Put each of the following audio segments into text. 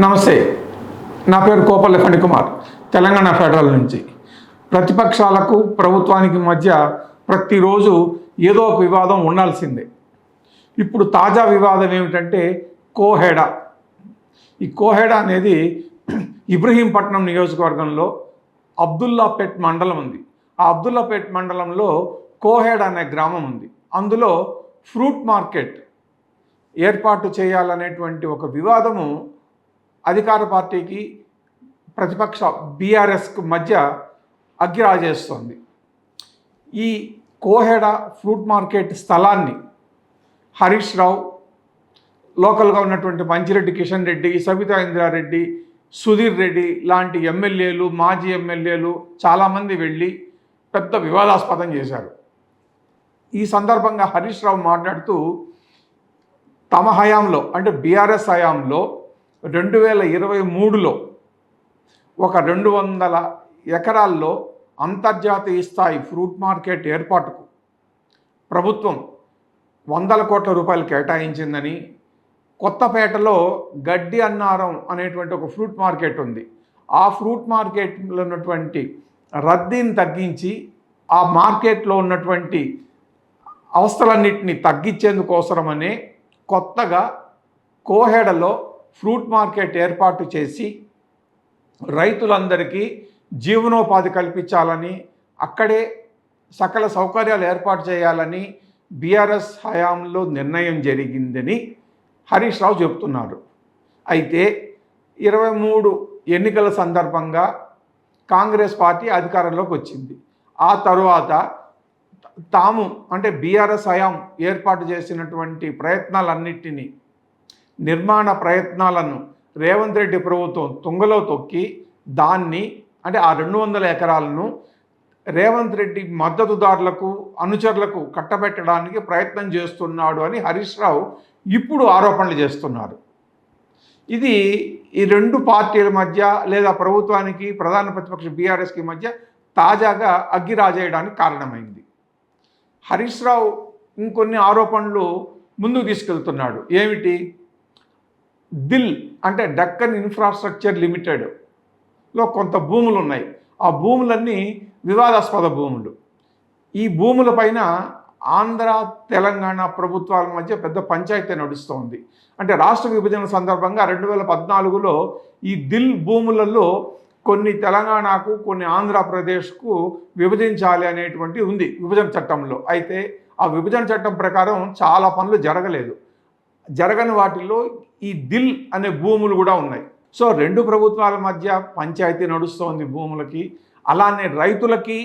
నమస్తే, నా పేరు కోపల్లి ఫణికుమార్, తెలంగాణ ఫెడరల్ నుంచి. ప్రతిపక్షాలకు ప్రభుత్వానికి మధ్య ప్రతిరోజు ఏదో ఒక వివాదం ఉండాల్సిందే. ఇప్పుడు తాజా వివాదం ఏమిటంటే కోహెడా. ఈ కోహెడా అనేది ఇబ్రహీంపట్నం నియోజకవర్గంలో అబ్దుల్లాపేట్ మండలం ఉంది. ఆ అబ్దుల్లాపేట్ మండలంలో కోహెడా అనే గ్రామం ఉంది. అందులో ఫ్రూట్ మార్కెట్ ఏర్పాటు చేయాలనేటువంటి ఒక వివాదము అధికార పార్టీకి ప్రతిపక్ష బీఆర్ఎస్కు మధ్య అగ్గిరాజేస్తోంది. ఈ కోహెడా ఫ్రూట్ మార్కెట్ స్థలాన్ని హరీష్ రావు, లోకల్గా ఉన్నటువంటి మంచిరెడ్డి కిషన్ రెడ్డి, సబితా ఇంద్రారెడ్డి, సుధీర్ రెడ్డి లాంటి ఎమ్మెల్యేలు, మాజీ ఎమ్మెల్యేలు చాలామంది వెళ్ళి పెద్ద వివాదాస్పదం చేశారు. ఈ సందర్భంగా హరీష్ రావు మాట్లాడుతూ తమ హయాంలో అంటే బీఆర్ఎస్ హయాంలో 2023లో ఒక 200 ఎకరాల్లో అంతర్జాతీయ స్థాయి ఫ్రూట్ మార్కెట్ ఏర్పాటుకు ప్రభుత్వం 100 కోట్ల రూపాయలు కేటాయించిందని, కొత్తపేటలో గడ్డి అన్నారం అనేటువంటి ఒక ఫ్రూట్ మార్కెట్ ఉంది. ఆ ఫ్రూట్ మార్కెట్లో ఉన్నటువంటి రద్దీని తగ్గించి ఆ మార్కెట్లో ఉన్నటువంటి అవస్థలన్నింటినీ తగ్గించేందుకోసమనే కొత్తగా కోహెడలో ఫ్రూట్ మార్కెట్ ఏర్పాటు చేసి రైతులందరికీ జీవనోపాధి కల్పించాలని, అక్కడే సకల సౌకర్యాలు ఏర్పాటు చేయాలని బీఆర్ఎస్ హయాంలో నిర్ణయం జరిగిందని హరీష్ రావు చెప్తున్నారు. అయితే 23 ఎన్నికల సందర్భంగా కాంగ్రెస్ పార్టీ అధికారంలోకి వచ్చింది. ఆ తరువాత తాము అంటే బీఆర్ఎస్ హయాం ఏర్పాటు చేసినటువంటి ప్రయత్నాలన్నిటినీ, నిర్మాణ ప్రయత్నాలను రేవంత్ రెడ్డి ప్రభుత్వం తుంగలో తొక్కి దాన్ని అంటే ఆ 200 ఎకరాలను రేవంత్ రెడ్డి మద్దతుదారులకు, అనుచరులకు కట్టబెట్టడానికి ప్రయత్నం చేస్తున్నాడు అని హరీష్ రావు ఇప్పుడు ఆరోపణలు చేస్తున్నారు. ఇది ఈ రెండు పార్టీల మధ్య లేదా ప్రభుత్వానికి, ప్రధాన ప్రతిపక్ష బీఆర్ఎస్కి మధ్య తాజాగా అగ్గిరాజేయడానికి కారణమైంది. హరీష్ రావు ఇంకొన్ని ఆరోపణలు ముందుకు తీసుకెళ్తున్నాడు. ఏమిటి? దిల్ అంటే డక్కన్ ఇన్ఫ్రాస్ట్రక్చర్ లిమిటెడ్లో కొంత భూములు ఉన్నాయి. ఆ భూములన్నీ వివాదాస్పద భూములు. ఈ భూములపైన ఆంధ్ర, తెలంగాణ ప్రభుత్వాల మధ్య పెద్ద పంచాయతీ నడుస్తోంది. అంటే రాష్ట్ర విభజన సందర్భంగా 2014లో ఈ దిల్ భూములలో కొన్ని తెలంగాణకు, కొన్ని ఆంధ్రప్రదేశ్కు విభజించాలి అనేటువంటి ఉంది విభజన చట్టంలో. అయితే ఆ విభజన చట్టం ప్రకారం చాలా పనులు జరగలేదు. జరగని వాటిల్లో ఈ దిల్ అనే భూములు కూడా ఉన్నాయి. సో రెండు ప్రభుత్వాల మధ్య పంచాయతీ నడుస్తోంది భూములకి. అలానే రైతులకి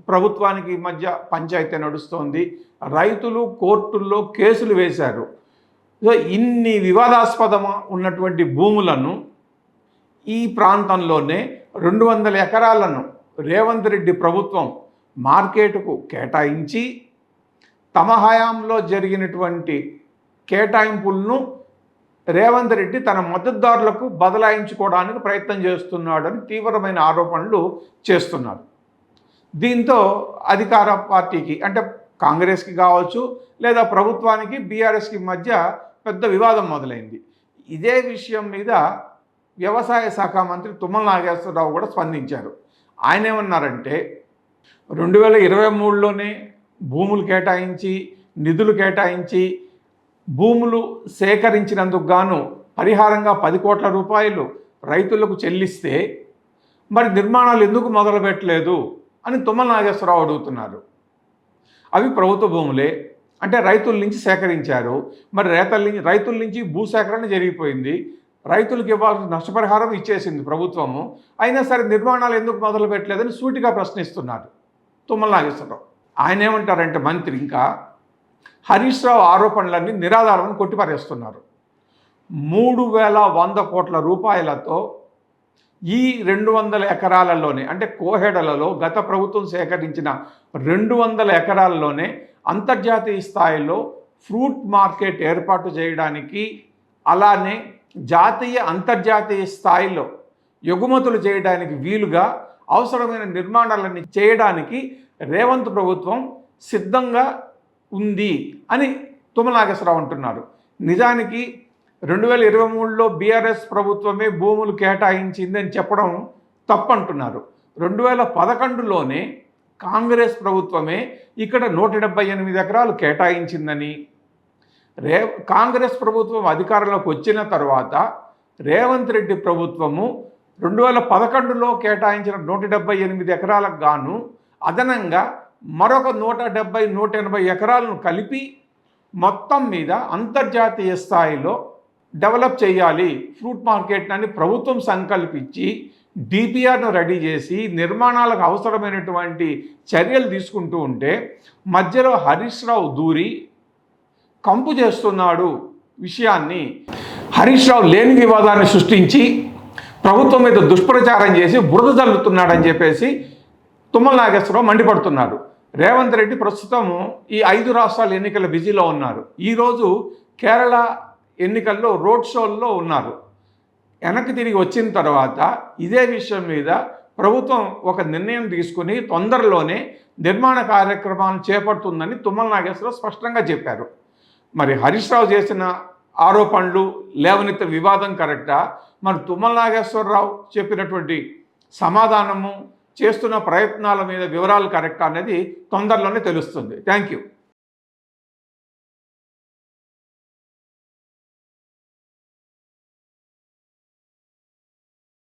ప్రభుత్వానికి మధ్య పంచాయతీ నడుస్తోంది. రైతులు కోర్టుల్లో కేసులు వేశారు. సో ఇన్ని వివాదాస్పదం ఉన్నటువంటి భూములను ఈ ప్రాంతంలోనే 200 ఎకరాలను రేవంత్ రెడ్డి ప్రభుత్వం మార్కెట్కు కేటాయించి తమ హయాంలో జరిగినటువంటి కేటాయింపులను రేవంత్ రెడ్డి తన మద్దతుదారులకు బదలాయించుకోవడానికి ప్రయత్నం చేస్తున్నాడని తీవ్రమైన ఆరోపణలు చేస్తున్నారు. దీంతో అధికార పార్టీకి అంటే కాంగ్రెస్కి కావచ్చు లేదా ప్రభుత్వానికి బీఆర్ఎస్కి మధ్య పెద్ద వివాదం మొదలైంది. ఇదే విషయం మీద వ్యవసాయ శాఖ మంత్రి తుమ్మల నాగేశ్వరరావు కూడా స్పందించారు. ఆయన ఏమన్నారంటే 2023లోనే భూములు కేటాయించి, నిధులు కేటాయించి, భూములు సేకరించినందుకు గాను పరిహారంగా 10 కోట్ల రూపాయలు రైతులకు చెల్లిస్తే మరి నిర్మాణాలు ఎందుకు మొదలుపెట్టలేదు అని తుమ్మల నాగేశ్వరరావు అడుగుతున్నారు. అవి ప్రభుత్వ భూములే, అంటే రైతుల నుంచి సేకరించారు. మరి రైతుల నుంచి భూసేకరణ జరిగిపోయింది. రైతులకు ఇవ్వాల్సిన నష్టపరిహారం ఇచ్చేసింది ప్రభుత్వము. అయినా సరే నిర్మాణాలు ఎందుకు మొదలు పెట్టలేదని సూటిగా ప్రశ్నిస్తున్నారు తుమ్మల నాగేశ్వరరావు. ఆయన ఏమంటారంటే మంత్రి ఇంకా హరీష్ రావు ఆరోపణలన్నీ నిరాధారమని కొట్టిపారేస్తున్నారు. 3100 కోట్ల రూపాయలతో ఈ 200 ఎకరాలలోనే అంటే కోహెడలలో గత ప్రభుత్వం సేకరించిన 200 ఎకరాలలోనే అంతర్జాతీయ స్థాయిలో ఫ్రూట్ మార్కెట్ ఏర్పాటు చేయడానికి, అలానే జాతీయ, అంతర్జాతీయ స్థాయిలో ఎగుమతులు చేయడానికి వీలుగా అవసరమైన నిర్మాణాలన్నీ చేయడానికి రేవంత్ ప్రభుత్వం సిద్ధంగా ఉంది అని తుమ్మల నాగేశ్వరరావు అంటున్నారు. నిజానికి 2023లో బీఆర్ఎస్ ప్రభుత్వమే భూములు కేటాయించిందని చెప్పడం తప్పంటున్నారు. 2011లోనే కాంగ్రెస్ ప్రభుత్వమే ఇక్కడ 178 ఎకరాలు కేటాయించిందని, కాంగ్రెస్ ప్రభుత్వం అధికారంలోకి వచ్చిన తర్వాత రేవంత్ రెడ్డి ప్రభుత్వము 2011లో కేటాయించిన 178 ఎకరాలకు గాను అదనంగా మరొక 170-180 ఎకరాలను కలిపి మొత్తం మీద అంతర్జాతీయ స్థాయిలో డెవలప్ చేయాలి ఫ్రూట్ మార్కెట్ అని ప్రభుత్వం సంకల్పించి డిపిఆర్ను రెడీ చేసి నిర్మాణాలకు అవసరమైనటువంటి చర్యలు తీసుకుంటూ ఉంటే మధ్యలో హరీష్ రావు దూరి కంపు చేస్తున్నాడు విషయాన్ని. హరీష్ రావు లేని వివాదాన్ని సృష్టించి ప్రభుత్వం మీద దుష్ప్రచారం చేసి బురద జల్లుతున్నాడని చెప్పేసి తుమ్మల నాగేశ్వరరావు మండిపడుతున్నారు. రేవంత్ రెడ్డి ప్రస్తుతం ఈ 5 రాష్ట్రాల ఎన్నికల బిజీలో ఉన్నారు. ఈరోజు కేరళ ఎన్నికల్లో రోడ్ షోల్లో ఉన్నారు. వెనక్కి తిరిగి వచ్చిన తర్వాత ఇదే విషయం మీద ప్రభుత్వం ఒక నిర్ణయం తీసుకుని తొందరలోనే నిర్మాణ కార్యక్రమాలను చేపడుతుందని తుమ్మల నాగేశ్వరరావు స్పష్టంగా చెప్పారు. మరి హరీష్ రావు చేసిన ఆరోపణలు లేవనెత్తిన వివాదం కరెక్టా? మరి తుమ్మల నాగేశ్వరరావు చెప్పినటువంటి సమాధానము, చేస్తున్న ప్రయత్నాల మీద వివరాలు కరెక్టా అనేది తొందరలోనే తెలుస్తుంది. Thank you.